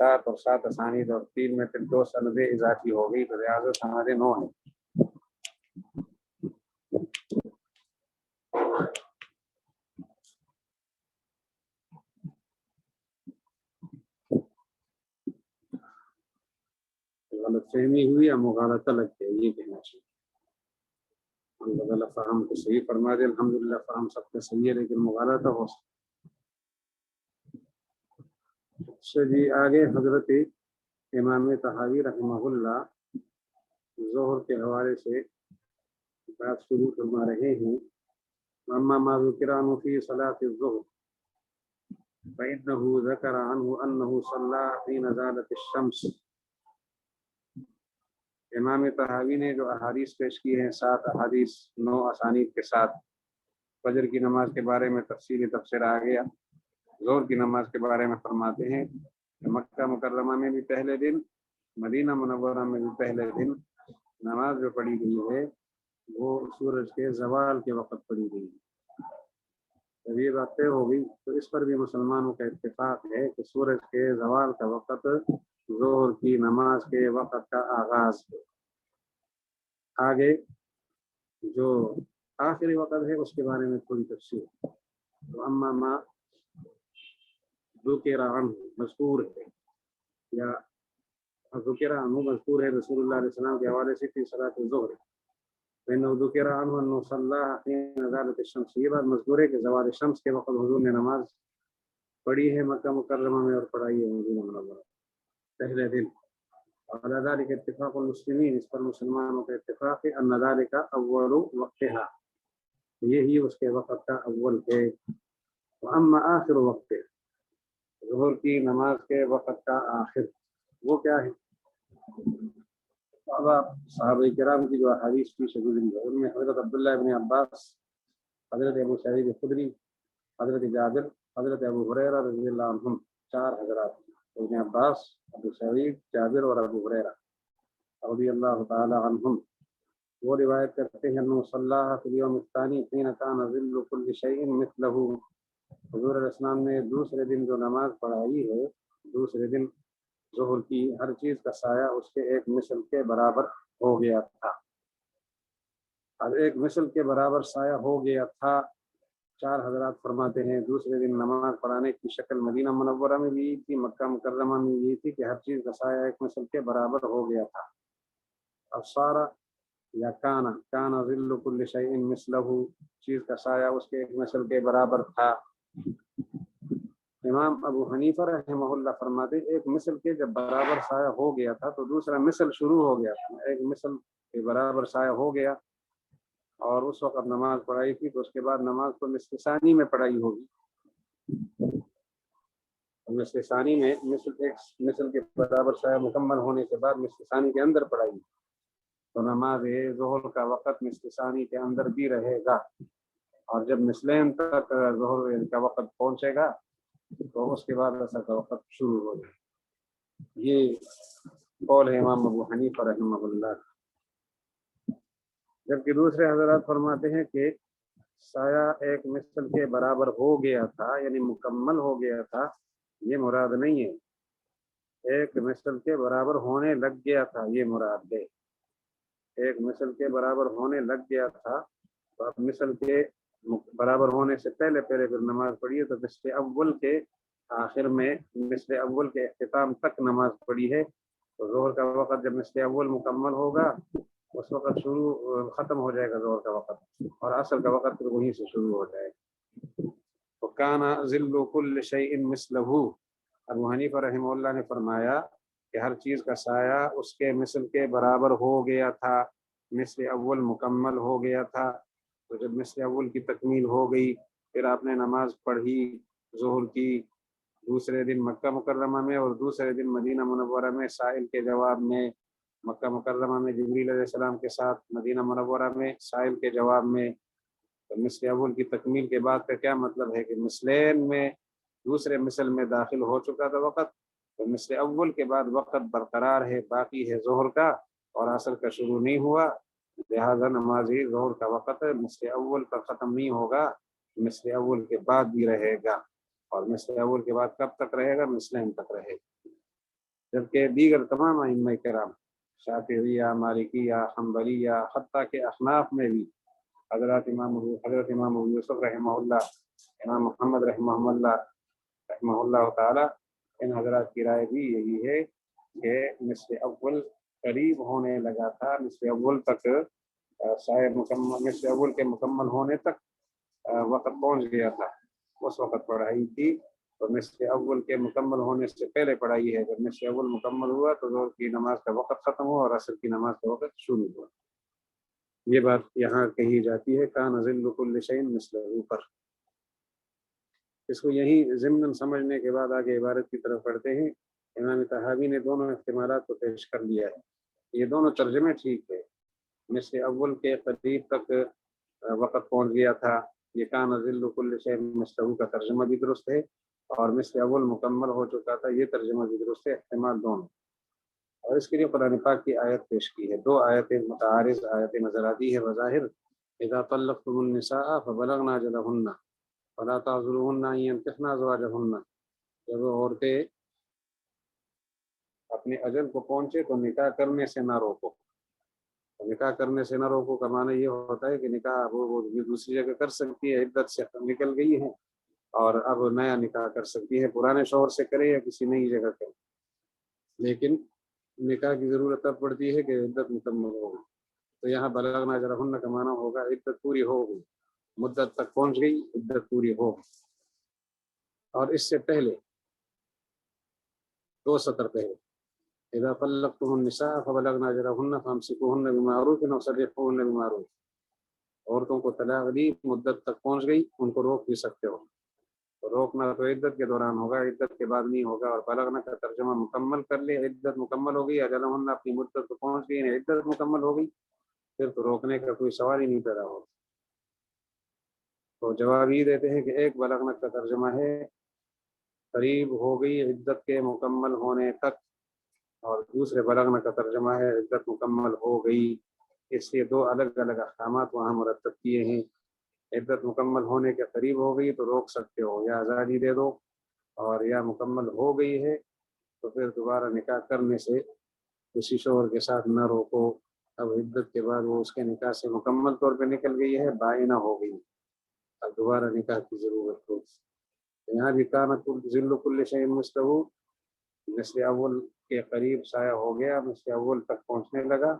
7 اور 7 اسانید اور 3 میں پھر 2 سندیں اضافی ہو گئی تو لہٰذا سندیں 9 ہیں. غلط فہمی ہوئی یا مغالطہ لگتی ہے یہ کہنا چاہیے. اللہ تعالیٰ فہم کو صحیح فرما دے. الحمدللہ فہم سب کا صحیح ہے لیکن مغالطہ ہو سکتا. اچھا جی آگے حضرت امام طحاوی رحمہ اللہ ظہر کے حوالے سے بات شروع فرما رہے ہیں. اما ما ذکر عنہ فی صلاۃ الظہر فإنه ذکر عنہ انہ صلی حین زالت الشمس. امام طحاوی نے جو احادیث پیش کی ہیں 7 احادیث 9 اسانید کے ساتھ فجر کی نماز کے بارے میں تفصیلی تفسیر آ گیا. ظہر کی نماز کے بارے میں فرماتے ہیں کہ مکہ مکرمہ میں بھی پہلے دن مدینہ منورہ میں بھی پہلے دن نماز جو پڑھی گئی ہے وہ سورج کے زوال کے وقت پڑھی گئی. جب یہ بات طے ہو گئی تو اس پر بھی مسلمانوں کا اتفاق ہے کہ سورج کے زوال کا وقت ظہر کی نماز کے وقت کا آغاز ہے. آگے جو آخری وقت ہے اس کے بارے میں تھوڑی تفصیل. تو اما ما ذکر عنہ مذکور ہے یا ذکر عنہ مذکور ہے رسول اللہ علیہ السلام کے حوالے سے فی صلاۃ الظہر فإنه ذکر عنہ انہ صلی حین زالت الشمس. یہ بات مذکور ہے کہ زوال شمس کے وقت حضور نے نماز پڑھی ہے مکہ مکرمہ میں اور پڑھائی ہے مدینہ منورہ پہلے دن. وعلى ذلك اتفاق المسلمین. اس پر مسلمانوں کا اتفاق ہے ان ذلك اول وقتها. یہی اس کے وقت کا اول ہے. واما آخر وقت ظہر کی نماز کے وقت کا آخر وہ کیا ہے؟ صحابہ کرام کی جو احادیث کی گزری ہے ان میں حضرت عبداللہ ابن عباس، حضرت ابو سعید خدری، حضرت جابر، حضرت ابو ہریرہ رضی اللہ عنہم 4 حضرات ابن عباس، ابو سعید، جابر اور ابو ہریرہ رضی اللہ تعالی عنہم وہ روایت کرتے ہیں انه صلی فی اليوم الثانی حين كان ظل كل شيء مثله. حضور علیہ السلام نے دوسرے دن جو نماز پڑھائی ہے دوسرے دن ظہر کی ہر چیز کا سایہ اس کے ایک مثل کے برابر ہو گیا تھا. ہر ایک مثل کے برابر سایہ ہو گیا تھا. 4 حضرات فرماتے ہیں دوسرے دن نماز پڑھانے کی شکل مدینہ منورہ میں بھی تھی، مکہ مکرمہ میں بھی تھی کہ ہر چیز کا سایہ ایک مثل کے برابر ہو گیا تھا. اب سارا یا کانا ظل کل شیء مثلہ چیز کا سایہ اس کے ایک مثل کے برابر تھا. امام ابو حنیفہ رحمہ اللہ فرماتے ایک مثل کے جب برابر سایہ ہو گیا تھا تو دوسرا مثل شروع ہو گیا تھا. ایک مثل کے برابر سایہ ہو گیا اور اس وقت نماز پڑھائی تھی تو اس کے بعد نماز کو نصف ثانی میں پڑھائی ہوگی. نصف ثانی میں مثل کے برابر سایہ مکمل ہونے کے بعد نصف ثانی کے اندر پڑھائی تو نماز ظہر کا وقت نصف ثانی کے اندر بھی رہے گا. اور جب مثلین تک ظہر کا وقت پہنچے گا تو اس کے بعد عصر کا وقت شروع ہو جائے. یہ قول ہے امام ابو حنیفہ رحمہ اللہ. جبکہ دوسرے حضرات فرماتے ہیں کہ سایہ ایک مثل کے برابر ہو گیا تھا یعنی مکمل ہو گیا تھا. یہ مراد نہیں ہے. ایک مثل کے برابر ہونے لگ گیا تھا یہ مراد ہے. ایک مثل کے برابر ہونے لگ گیا تھا تو اب مثل کے برابر ہونے سے پہلے پھر نماز پڑھی تو مثل اول کے آخر میں مثل اول کے اختتام تک نماز پڑھی ہے تو ظہر کا وقت جب مثل اول مکمل ہوگا اس وقت ختم ہو جائے گا ظہر کا وقت اور عصر کا وقت پھر وہیں سے شروع ہو جائے گا. تو کانا ظل کل شیء مثلہ. ابو حنیفہ رحمہ اللہ نے فرمایا کہ ہر چیز کا سایہ اس کے مثل کے برابر ہو گیا تھا. مثل اول مکمل ہو گیا تھا تو جب مثل اول کی تکمیل ہو گئی پھر آپ نے نماز پڑھی ظہر کی دوسرے دن مکہ مکرمہ میں اور دوسرے دن مدینہ منورہ میں سائل کے جواب میں. مکہ مکرمہ میں جبریل علیہ السلام کے ساتھ، مدینہ منورہ میں سائل کے جواب میں. تو مثل اول کی تکمیل کے بعد کا کیا مطلب ہے کہ مثلین میں دوسرے مثل میں داخل ہو چکا تھا وقت تو مثل اول کے بعد وقت برقرار ہے باقی ہے ظہر کا اور عصر کا شروع نہیں ہوا. لہذا نمازی ظہر کا وقت مثل اول پر ختم نہیں ہوگا، مثل اول کے بعد بھی رہے گا. اور مثل اول کے بعد کب تک رہے گا؟ مثلین تک رہے گا. جبکہ دیگر تمام ائمہ کرام شافعیہ، مالکیہ، حنبلیہ، حتیٰ کہ احناف میں بھی حضرت امام ابو یوسف رحمہ اللہ، امام محمد رحمہ اللہ تعالی، ان حضرات کی رائے بھی یہی ہے کہ نصف اول قریب ہونے لگا تھا، نصف اول تک سائے مکمل، نصف اول کے مکمل ہونے تک وقت پہنچ گیا تھا، اس وقت پڑھائی تھی۔ اور نصف اول کے مکمل ہونے سے پہلے پڑھائی ہے، جب نصف اول مکمل ہوا تو ظہر کی نماز کا وقت ختم ہوا اور عصر کی نماز کا وقت شروع ہوا۔ یہ بات یہاں کہی جاتی ہے کان ظل کل شیء مثلہ پر۔ اس کو یہی ضمن سمجھنے کے بعد آگے عبارت کی طرف پڑھتے ہیں۔ امام طحاوی نے دونوں احتمالات کو پیش کر لیا ہے، یہ دونوں ترجمے ٹھیک ہے۔ نصف اول کے قریب تک وقت پہنچ گیا تھا، یہ کان ظل کل شیء مثلہ کا ترجمہ بھی درست ہے، اور نصف اول مکمل ہو چکا تھا، یہ ترجمہ بھی درست ہے، احتمال دونوں۔ اور اس کے لیے قرآن پاک کی آیت پیش کی ہے، دو آیتیں متعارض آیتیں نظر آتی ہے بظاہر۔ اذا طلقتم النساء فبلغن اجلهن فلا تعذروهن ان ينكحن ازواجهن، جب عورتیں اپنے اجل کو پہنچے تو نکاح کرنے سے نہ روکو۔ نکاح کرنے سے نہ روکو کا معنی یہ ہوتا ہے کہ نکاح وہ دوسری جگہ کر سکتی ہے، عدت سے نکل گئی ہے اور اب نیا نکاح کر سکتی ہے، پرانے شوہر سے کرے یا کسی نئی جگہ کرے، لیکن نکاح کی ضرورت تب پڑتی ہے کہ عدت مکمل ہوگی۔ تو یہاں بلغنا اجلہن کا معنی ہوگا عدت پوری ہو گئی، مدت تک پہنچ گئی، عدت پوری ہو گئی۔ اور اس سے پہلے دو سطر پہلے اذا طلقتم النساء فبلغن اجلهن فامسكوهن بمعروف او سرحوهن بمعروف، عورتوں کو طلاق دی، مدت تک پہنچ گئی، ان کو روک بھی سکتے ہو۔ روکنا تو عدت کے دوران ہوگا، عدت کے بعد نہیں ہوگا۔ اور بلغنا کا ترجمہ مکمل کر لے، عدت مکمل ہو گئی، اجلہن اپنی مدت تو پہنچ گئی، عدت مکمل ہو گئی، پھر تو روکنے کا کوئی سوال ہی نہیں پیدا ہوگا۔ تو جواب یہ دیتے ہیں کہ ایک بلغنا کا ترجمہ ہے قریب ہو گئی عدت کے مکمل ہونے تک، اور دوسرے بلغنا کا ترجمہ ہے عدت مکمل ہو گئی۔ اس لیے دو الگ الگ احکامات وہاں مرتب کیے ہیں۔ عدت مکمل ہونے کے قریب ہو گئی تو روک سکتے ہو، یا آزادی دے دو، اور یا مکمل ہو گئی ہے تو پھر دوبارہ نکاح کرنے سے کسی شوہر کے ساتھ نہ روکو۔ اب عدت کے بعد وہ اس کے نکاح سے مکمل طور پہ نکل گئی ہے، بائنہ ہو گئی، اب دوبارہ نکاح کی ضرورت ہو۔ یہاں بھی کانت ظل کل شیء مثلہ، نصف اول کے قریب سایہ ہو گیا، نصف اول تک پہنچنے لگا،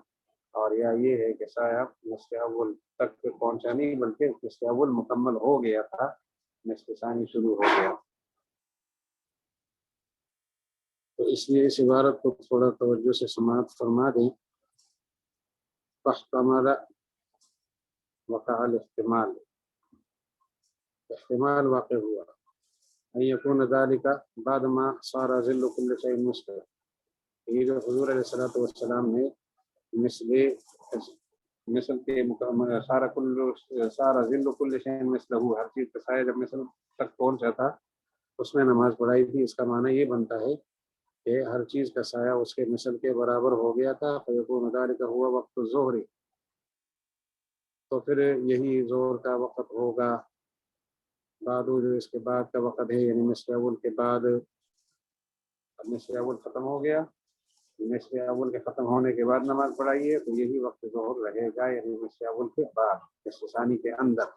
اور یا یہ ہے کہ سایہ نصف اول تک پہنچا نہیں بلکہ نصف اول مکمل ہو گیا تھا، نصف ثانی شروع ہو گیا۔ تو اس لیے اس عبارت کو تھوڑا توجہ سے سماعت فرما دیں۔ فاحتمل وقع الاحتمال، احتمال واقع ہوا، ان یکون ذلك بعد ما صار ظل كل شيء مثله، یہ جو حضور علیہ الصلوۃ والسلام نے مثل کے مکمل سارا ظل كل شيء مثله، ہر چیز کا سایہ جب مثل تک پہنچا تھا اس میں نماز پڑھائی تھی۔ اس کا معنی یہ بنتا ہے کہ ہر چیز کا سایہ اس کے مثل کے برابر ہو گیا تھا، فیکون ذلك هو وقت الظہر، تو پھر یہی ظہر کا وقت ہوگا۔ بعد جو اس کے بعد کا وقت ہے، یعنی نصف اول کے بعد، اب نصف اول ختم ہو گیا، نصف اول کے ختم ہونے کے بعد نماز پڑھائی ہے تو یہی وقت ظہر رہے گا، یعنی نصف اول کے بعد، نصف ثانی کے اندر،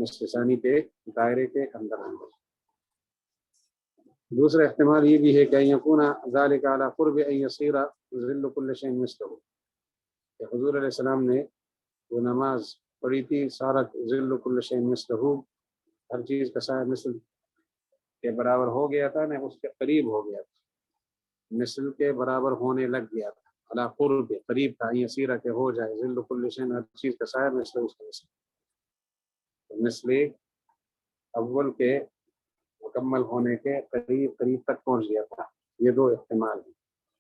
نصف ثانی کے دائرے کے اندر۔ دوسرا احتمال یہ بھی ہے کہ یکون ذلك على قرب ان يصير ظل كل شيء مثله، کہ حضور علیہ السلام نے وہ نماز پڑھی تھی، سارا ظل كل شيء مثله، ہر چیز کا سایہ مثل کے برابر ہو گیا تھا، نہ اس کے قریب ہو گیا تھا، مثل کے برابر ہونے لگ گیا تھا، علی قرب قریب تھا، یسیرہ کے ہو جائے، ظل كل شيء ہر چیز کا سایہ مثل اس کا مثل اول کے مکمل ہونے کے قریب تک پہنچ گیا تھا۔ یہ دو احتمال ہیں،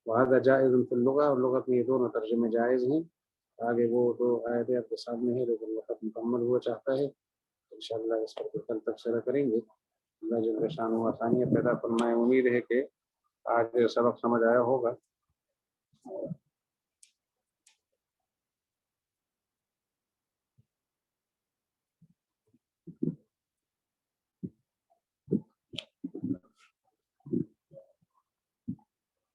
وہذا جائز فی اللغہ، اور لغت میں یہ دونوں ترجمے جائز ہیں۔ آگے وہ دو آیتیں آپ کے سامنے ہیں، لیکن وقت مکمل ہوا چاہتا ہے، انشاءاللہ اس پر کل تبصرہ کریں گے۔ اللہ جل شانہ آسانیاں پیدا فرمائے۔ امید ہے کہ آج سبق سمجھ آیا ہوگا۔